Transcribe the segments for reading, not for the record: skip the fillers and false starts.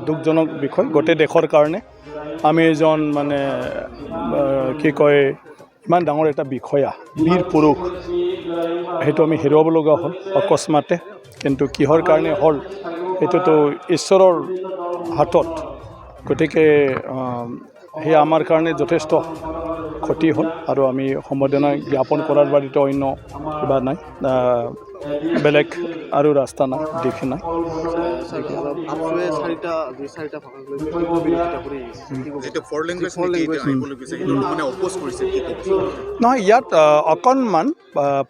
দুখজনক বিষয় গোটেই দেশৰ কাৰণে আমি এজন মানে কি কয় ইমান ডাঙৰ এটা বিষয়া বীৰ পুৰুষ সেইটো আমি হেৰুৱাব লগা হ'ল অকস্মাতে কিন্তু কিহৰ কাৰণে হ'ল এইটোতো ঈশ্বৰৰ হাতত গতিকে সেই আমাৰ কাৰণে যথেষ্ট ক্ষতি হ'ল আৰু আমি সম্বোধনা জ্ঞাপন কৰাৰ বাহিৰে অন্য কিবা নাই বেলেগ আৰু ৰাস্তা নাই দিশ নাই নহয় ইয়াত অকণমান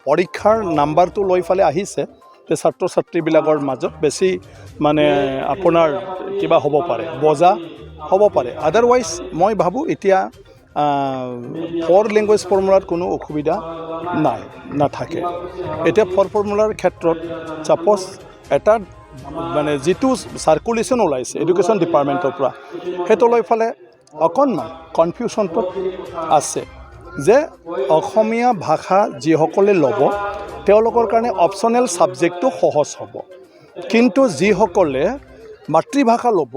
পৰীক্ষাৰ নাম্বাৰটো লৈ ফালে আহিছে যে ছাত্ৰ ছাত্ৰীবিলাকৰ মাজত বেছি মানে আপোনাৰ কিবা হ'ব পাৰে বজা হ'ব পাৰে আদাৰৱাইজ মই ভাবোঁ এতিয়া ফ'ৰ লেংগুৱেজ ফৰ্মুলাত কোনো অসুবিধা নাথাকে এতিয়া ফ'ৰ ফৰ্মুলাৰ ক্ষেত্ৰত ছাপ'জ এটা মানে যিটো চাৰ্কুলেশ্যন ওলাইছে এডুকেশ্যন ডিপাৰ্টমেণ্টৰ পৰা সেইটো লৈ ফালে অকণমান কনফিউশ্যনটো আছে যে অসমীয়া ভাষা যিসকলে ল'ব তেওঁলোকৰ কাৰণে অপশ্যনেল ছাবজেক্টটো সহজ হ'ব কিন্তু যিসকলে মাতৃভাষা ল'ব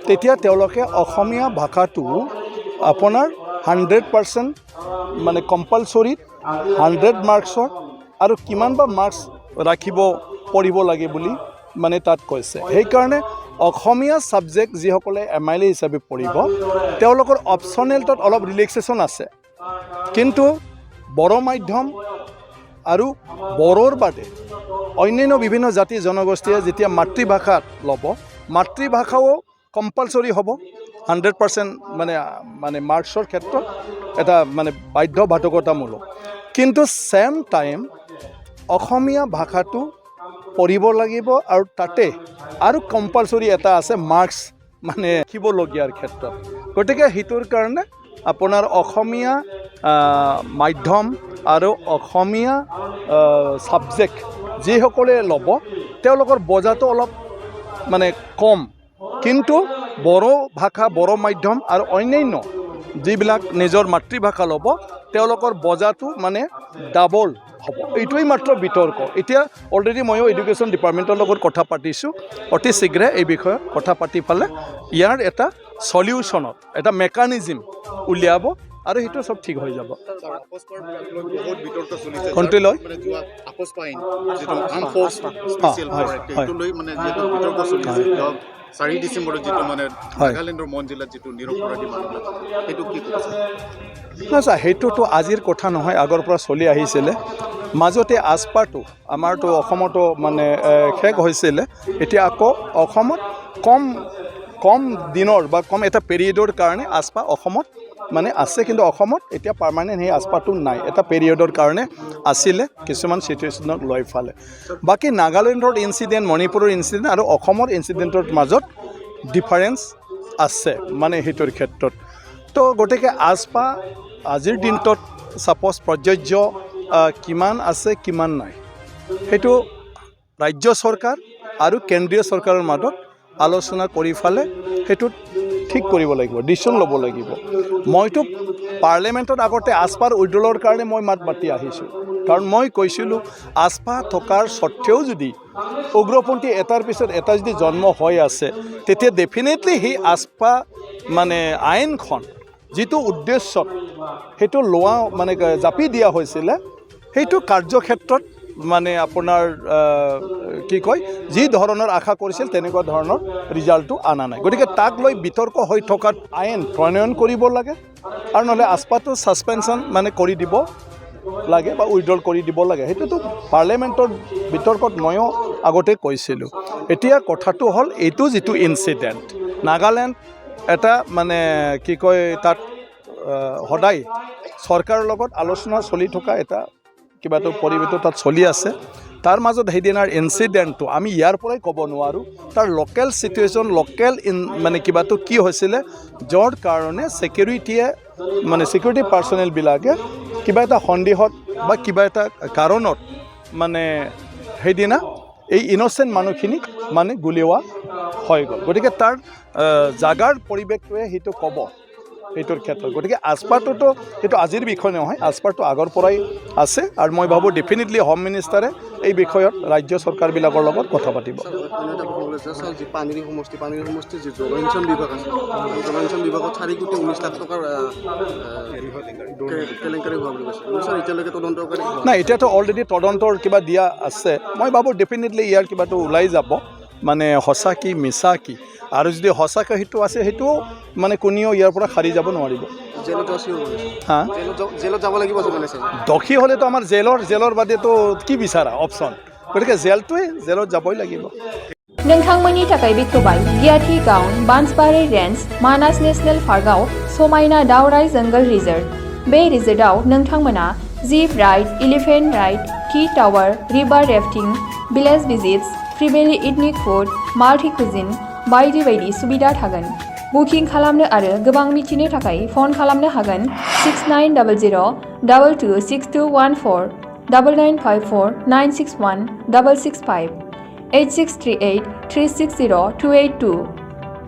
তেতিয়া তেওঁলোকে অসমীয়া ভাষাটো আপোনাৰ 100% মানে কম্পালচৰিত 100 মাৰ্কছৰ আৰু কিমান বা মাৰ্কছ ৰাখিব পৰিব লাগে বুলি মানে তাত কৈছে সেইকাৰণে অসমীয়া ছাবজেক্ট যিসকলে MIL হিচাপে পঢ়িব তেওঁলোকৰ অপশ্যনেলটোত অলপ ৰিলেক্সেশ্যন আছে কিন্তু বড়ো মাধ্যম আৰু বড়োৰ বাদে অন্যান্য বিভিন্ন জাতি জনগোষ্ঠীয়ে যেতিয়া মাতৃভাষাত ল'ব মাতৃভাষাও কম্পালচৰি হ'ব 100% মানে মাৰ্কছৰ ক্ষেত্ৰত এটা মানে বাধ্যবাধকতামূলক কিন্তু ছেম টাইম অসমীয়া ভাষাটো পঢ়িব লাগিব আৰু তাতে আৰু কম্পালচৰি এটা আছে মাৰ্কছ মানে শিকিবলগীয়াৰ ক্ষেত্ৰত গতিকে সেইটোৰ কাৰণে আপোনাৰ অসমীয়া মাধ্যম আৰু অসমীয়া ছাবজেক্ট যিসকলে ল'ব তেওঁলোকৰ বজাটো অলপ মানে কম কিন্তু বড়ো ভাষা বড়ো মাধ্যম আৰু অন্যান্য যিবিলাক নিজৰ মাতৃভাষা ল'ব তেওঁলোকৰ বজাটো মানে ডাবল হ'ব এইটোৱেই মাত্ৰ বিতৰ্ক এতিয়া অলৰেডি ময়ো এডুকেশ্যন ডিপাৰ্টমেণ্টৰ লগত কথা পাতিছোঁ অতি শীঘ্ৰে এই বিষয়ে কথা পাতি পেলে ইয়াৰ এটা সলিউশ্যনত এটা মেকানিজিম উলিয়াব আৰু সেইটো চব ঠিক হৈ যাব কণ্ট্ৰীলৈ 4 ডিচেম্বৰত যিটো মানে নাগালেণ্ডৰ মন জিলাত যিটো নিৰপৰাধী মানুহ সেইটো কি কৈছে সেইটোতো আজিৰ কথা নহয় আগৰ পৰা চলি আহিছিলে মাজতে আজপাটো আমাৰতো অসমতো মানে শেষ হৈছিলে এতিয়া আকৌ অসমত কম দিনৰ বা কম এটা পিৰিয়ডৰ কাৰণে আজপা অসমত মানে আছে কিন্তু অসমত এতিয়া পাৰ্মানেণ্ট সেই আজপাটো নাই এটা পিৰিয়ডৰ কাৰণে আছিলে কিছুমান চিটুৱেশ্যনক লৈ ফালে বাকী নাগালেণ্ডৰ ইনচিডেণ্ট মণিপুৰৰ ইনচিডেণ্ট আৰু অসমৰ ইনচিডেণ্টৰ মাজত ডিফাৰেঞ্চ আছে মানে সেইটোৰ ক্ষেত্ৰত তো গতিকে আজপা আজিৰ দিনটোত ছাপ'জ প্ৰযোজ্য কিমান আছে কিমান নাই সেইটো ৰাজ্য চৰকাৰ আৰু কেন্দ্ৰীয় চৰকাৰৰ মাজত আলোচনা কৰি ফালে সেইটোত ঠিক কৰিব লাগিব ডিচিশ্যন ল'ব লাগিব মইতো পাৰ্লিমেণ্টত আগতে আজপাৰ উইড্ৰলৰ কাৰণে মই মাত মাতি আহিছোঁ কাৰণ মই কৈছিলোঁ আজপা থকাৰ স্বত্তেও যদি উগ্ৰপন্থী এটাৰ পিছত এটা যদি জন্ম হৈ আছে তেতিয়া ডেফিনেটলি সেই আজপা মানে আইনখন যিটো উদ্দেশ্যত সেইটো লোৱা মানে জাপি দিয়া হৈছিলে সেইটো কাৰ্যক্ষেত্ৰত মানে আপোনাৰ কি কয় যি ধৰণৰ আশা কৰিছিল তেনেকুৱা ধৰণৰ ৰিজাল্টটো অনা নাই গতিকে তাক লৈ বিতৰ্ক হৈ থকাত আইন প্ৰণয়ন কৰিব লাগে আৰু নহ'লে আজপাটো ছাছপেনশ্যন মানে কৰি দিব লাগে বা উইড্ৰল কৰি দিব লাগে সেইটোতো পাৰ্লিমেণ্টৰ বিতৰ্কত ময়ো আগতে কৈছিলোঁ এতিয়া কথাটো হ'ল এইটো যিটো ইনচিডেণ্ট নাগালেণ্ড এটা মানে কি কয় তাত সদায় চৰকাৰৰ লগত আলোচনা চলি থকা এটা কিবাটো পৰিৱেশটো তাত চলি আছে তাৰ মাজত সেইদিনাৰ ইনচিডেণ্টটো আমি ইয়াৰ পৰাই ক'ব নোৱাৰোঁ তাৰ লোকেল চিটুৱেশ্যন লোকেল মানে কিবাটো কি হৈছিলে য'ৰ কাৰণে ছিকিউৰিটিয়ে মানে ছিকিউৰিটি পাৰ্চনেলবিলাকে কিবা এটা সন্দেহত বা কিবা এটা কাৰণত মানে সেইদিনা এই ইন'চেণ্ট মানুহখিনিক মানে গুলীওৱা হৈ গ'ল গতিকে তাৰ জাগাৰ পৰিৱেশটোৱে সেইটো ক'ব এইটোৰ ক্ষেত্ৰত। গতিকে আজপাৰটোতো এইটো আজিৰ বিষয় নহয়, আজপাৰটো আগৰ পৰাই আছে আৰু মই ভাবোঁ ডেফিনেটলি হোম মিনিষ্টাৰে এই বিষয়ত ৰাজ্য চৰকাৰবিলাকৰ লগত কথা পাতিব। পানীৰ সমষ্টিৰ যি জলসিঞ্চন বিভাগ আছে, এই জলসিঞ্চন বিভাগত 4,19 লাখ টকাৰ কেলেংকাৰী হোৱা বুলি কৈছে। ছাৰ এতিয়ালৈকে তদন্তকাৰী নাই, এতিয়াতো অলৰেডি তদন্তৰ কিবা দিয়া আছে। মই ভাবোঁ ডেফিনেটলি ইয়াৰ কিবাটো ওলাই যাব, মানে সঁচা কি মিছা কি, আৰু যদি সঁচাকৈ সেইটো আছে সেইটোও মানে কোনেও ইয়াৰ পৰা সাৰি যাব নোৱাৰিব। হা, জেলত যাব লাগিব দোষী হ'লেতো আমাৰ জেলৰ বাদেতো কি বিচাৰা অপশ্যন, গতিকে জেলত যাবই লাগিব। नोंथांमोननि थाखाय बेखेवबाय गियाथि गाउन बान्सबारि रेन्ज मानास नेशनेल पार्कआव समायना दावराइ जंगल रिजर्ट। बे रिजर्टआव नोंथांमोना jeep ride, elephant ride, tea tower, river rafting, village visits, फ्रिबेलि इथनिक फुड, माल्टि कुजिन बायदि बायदि सुबिदा थागोन। बुकिं खालामनो आरो गोबां मिथिनो थाखाय फन खालामनो हागोन 6900226214 9954961665 8638 360 282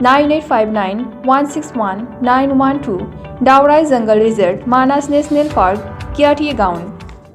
9859 161 912 दावराइ जंगल रिजर्ट मानास नेशनेल पार्क गियाथि गाउन।